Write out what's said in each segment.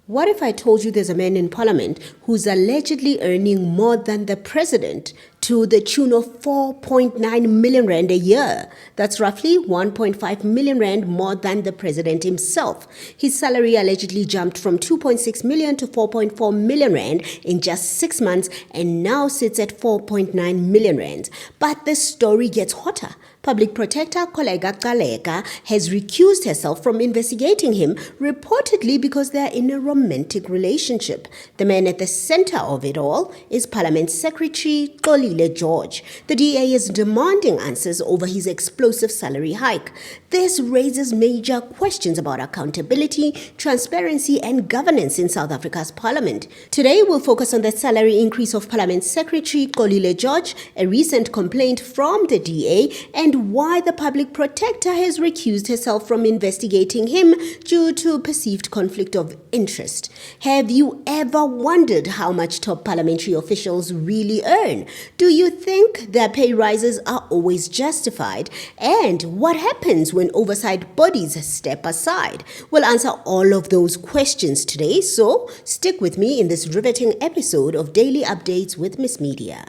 What if I told you there's a man in Parliament who's allegedly earning more than the president to the tune of 4.9 million rand a year? That's roughly 1.5 million rand more than the president himself. His salary allegedly jumped from 2.6 million to 4.4 million rand in just 6 months and now sits at 4.9 million rand. But the story gets hotter. Public Protector Kholeka Gcaleka has recused herself from investigating him, reportedly because they are in a romantic relationship. The man at the center of it all is Parliament Secretary Xolile George. The DA is demanding answers over his explosive salary hike. This raises major questions about accountability, transparency and governance in South Africa's parliament. Today we'll focus on the salary increase of Parliament Secretary Xolile George, a recent complaint from the DA, and why the Public Protector has recused herself from investigating him due to perceived conflict of interest. Have you ever wondered how much top parliamentary officials really earn? Do you think their pay rises are always justified? And what happens when oversight bodies step aside? We'll answer all of those questions today, so stick with me in this riveting episode of Daily Updates with Miss Media.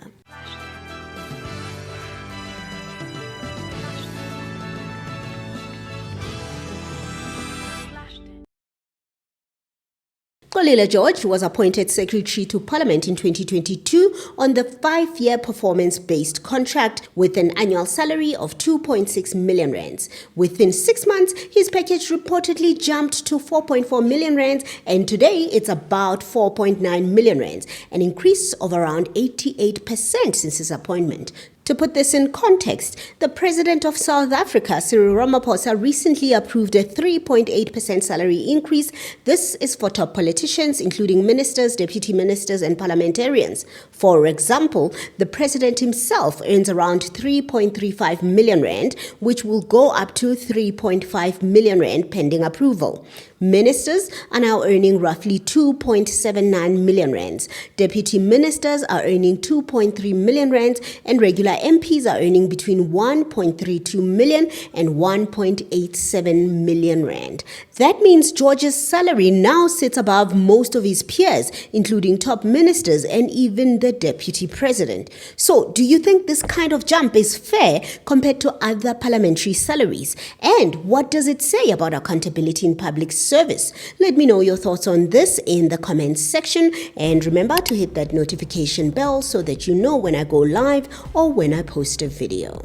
Xolile George was appointed Secretary to Parliament in 2022 on the 5-year performance-based contract with an annual salary of 2.6 million rands. Within 6 months, his package reportedly jumped to 4.4 million rands, and today it's about 4.9 million rands, an increase of around 88% since his appointment. To put this in context, the President of South Africa, Cyril Ramaphosa, recently approved a 3.8% salary increase. This is for top politicians, including ministers, deputy ministers, and parliamentarians. For example, the President himself earns around 3.35 million rand, which will go up to 3.5 million rand pending approval. Ministers are now earning roughly 2.79 million rands. Deputy ministers are earning 2.3 million rands, and regular MPs are earning between 1.32 million and 1.87 million rand. That means George's salary now sits above most of his peers, including top ministers and even the deputy president. So, do you think this kind of jump is fair compared to other parliamentary salaries? And what does it say about accountability in public service? Let me know your thoughts on this in the comments section, and remember to hit that notification bell so that you know when I go live or when I post a video.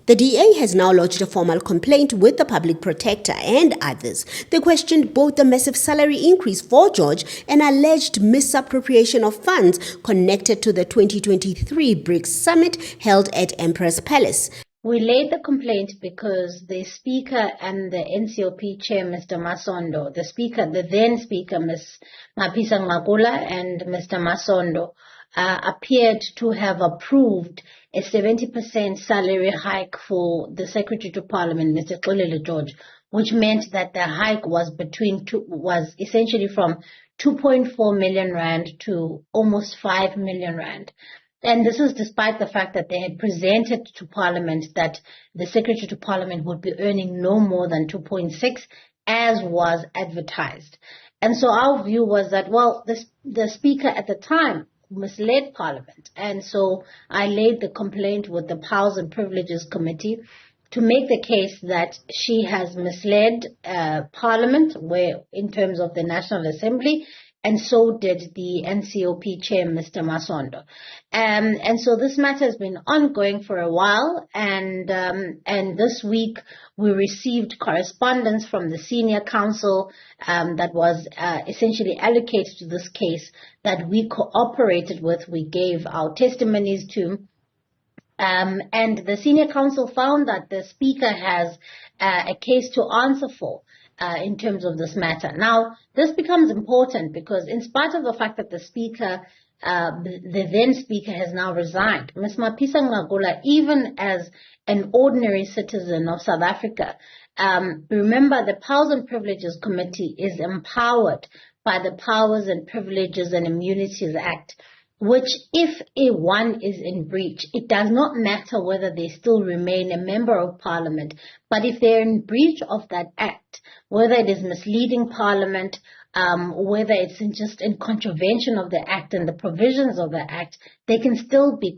The DA has now lodged a formal complaint with the Public Protector and others. They questioned both the massive salary increase for George and alleged misappropriation of funds connected to the 2023 BRICS Summit held at Emperor's Palace. We laid the complaint because the Speaker and the NCOP Chair, Mr. Masondo, the then Speaker, Ms. Ngakula, and Mr. Masondo, appeared to have approved a 70% salary hike for the Secretary to Parliament, Mr. Xolile George, which meant that the hike was essentially from 2.4 million rand to almost 5 million rand. And this is despite the fact that they had presented to Parliament that the Secretary to Parliament would be earning no more than 2.6, as was advertised. And so our view was that, well, the Speaker at the time misled Parliament. And so I laid the complaint with the Powers and Privileges Committee to make the case that she has misled Parliament in terms of the National Assembly, and so did the NCOP Chair, Mr. Masondo. And so this matter has been ongoing for a while, and this week we received correspondence from the senior counsel that was essentially allocated to this case that we cooperated with. We gave our testimonies to. And the senior counsel found that the Speaker has a case to answer for in terms of this matter. Now, this becomes important because in spite of the fact that the Speaker, the then Speaker, has now resigned, Ms. Ngakula, even as an ordinary citizen of South Africa, remember the Powers and Privileges Committee is empowered by the Powers and Privileges and Immunities Act, which if one is in breach, it does not matter whether they still remain a member of Parliament, But if they're in breach of that act, whether it is misleading Parliament, whether it's just in contravention of the act and the provisions of the act, they can still be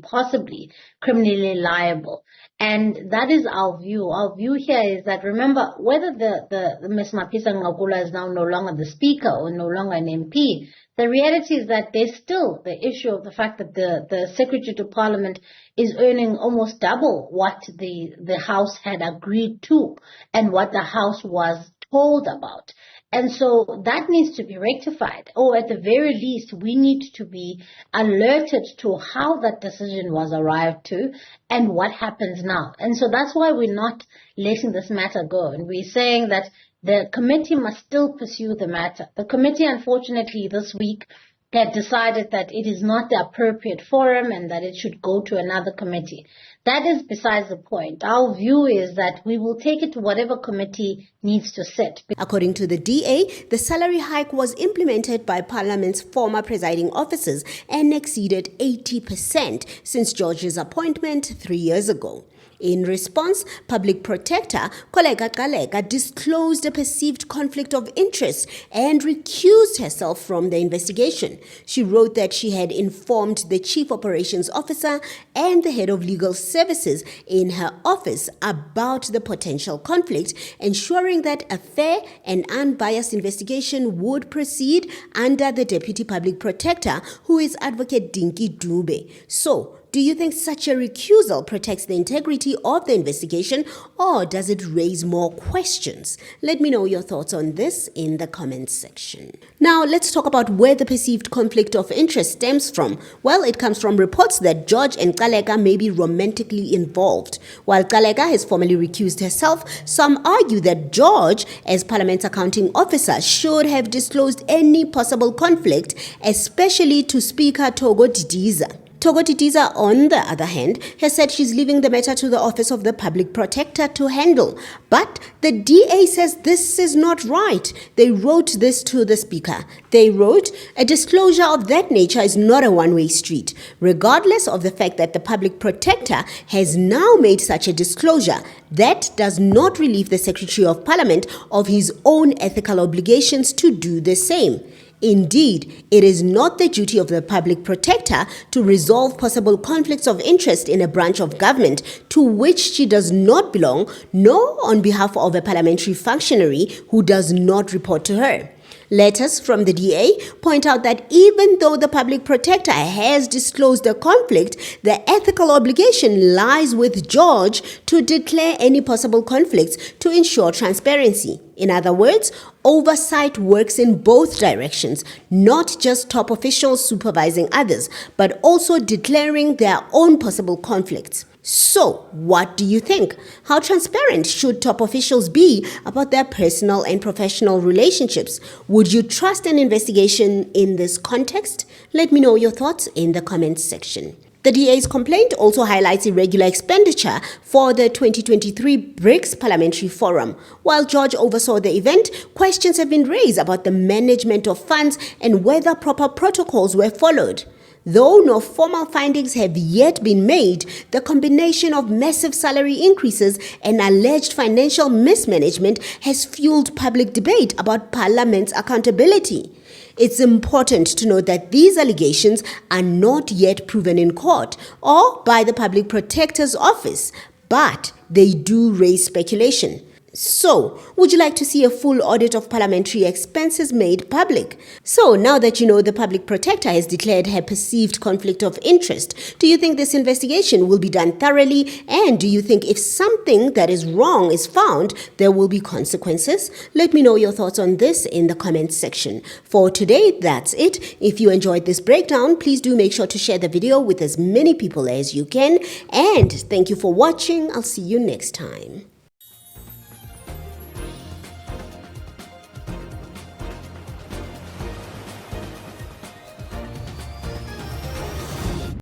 possibly criminally liable. And that is our view. Our view here is that, remember, whether the Ms. Ngakula is now no longer the Speaker or no longer an MP, the reality is that there's still the issue of the fact that the Secretary to Parliament is earning almost double what the House had agreed to and what the House was told about. And so that needs to be rectified, or at the very least, we need to be alerted to how that decision was arrived to and what happens now. And so that's why we're not letting this matter go. And we're saying that the committee must still pursue the matter. The committee, unfortunately, this week had decided that it is not the appropriate forum and that it should go to another committee. That is besides the point. Our view is that we will take it to whatever committee needs to sit. According to the DA, the salary hike was implemented by Parliament's former presiding officers and exceeded 80% since George's appointment 3 years ago. In response, Public Protector Kholeka Gcaleka disclosed a perceived conflict of interest and recused herself from the investigation. She wrote that she had informed the Chief Operations Officer and the Head of Legal Services in her office about the potential conflict, ensuring that a fair and unbiased investigation would proceed under the Deputy Public Protector, who is Advocate Dinkie Dube. So, do you think such a recusal protects the integrity of the investigation, or does it raise more questions? Let me know your thoughts on this in the comments section. Now, let's talk about where the perceived conflict of interest stems from. Well, it comes from reports that George and Gcaleka may be romantically involved. While Gcaleka has formally recused herself, some argue that George, as Parliament's accounting officer, should have disclosed any possible conflict, especially to Speaker Togo Didiza. Togo Didiza, on the other hand, has said she's leaving the matter to the Office of the Public Protector to handle. But the DA says this is not right. They wrote this to the Speaker. They wrote, "A disclosure of that nature is not a one-way street. Regardless of the fact that the Public Protector has now made such a disclosure, that does not relieve the Secretary of Parliament of his own ethical obligations to do the same. Indeed, it is not the duty of the Public Protector to resolve possible conflicts of interest in a branch of government to which she does not belong, nor on behalf of a parliamentary functionary who does not report to her." Letters from the DA point out that even though the Public Protector has disclosed the conflict, the ethical obligation lies with George to declare any possible conflicts to ensure transparency. In other words, oversight works in both directions, not just top officials supervising others, but also declaring their own possible conflicts. So, what do you think? How transparent should top officials be about their personal and professional relationships? Would you trust an investigation in this context? Let me know your thoughts in the comments section. The DA's complaint also highlights irregular expenditure for the 2023 BRICS Parliamentary Forum. While George oversaw the event, questions have been raised about the management of funds and whether proper protocols were followed. Though no formal findings have yet been made, the combination of massive salary increases and alleged financial mismanagement has fueled public debate about Parliament's accountability. It's important to note that these allegations are not yet proven in court or by the Public Protector's Office, but they do raise speculation. So, would you like to see a full audit of parliamentary expenses made public? So, now that you know the Public Protector has declared her perceived conflict of interest, do you think this investigation will be done thoroughly? And do you think if something that is wrong is found, there will be consequences? Let me know your thoughts on this in the comments section. For today, that's it. If you enjoyed this breakdown, please do make sure to share the video with as many people as you can. And thank you for watching. I'll see you next time.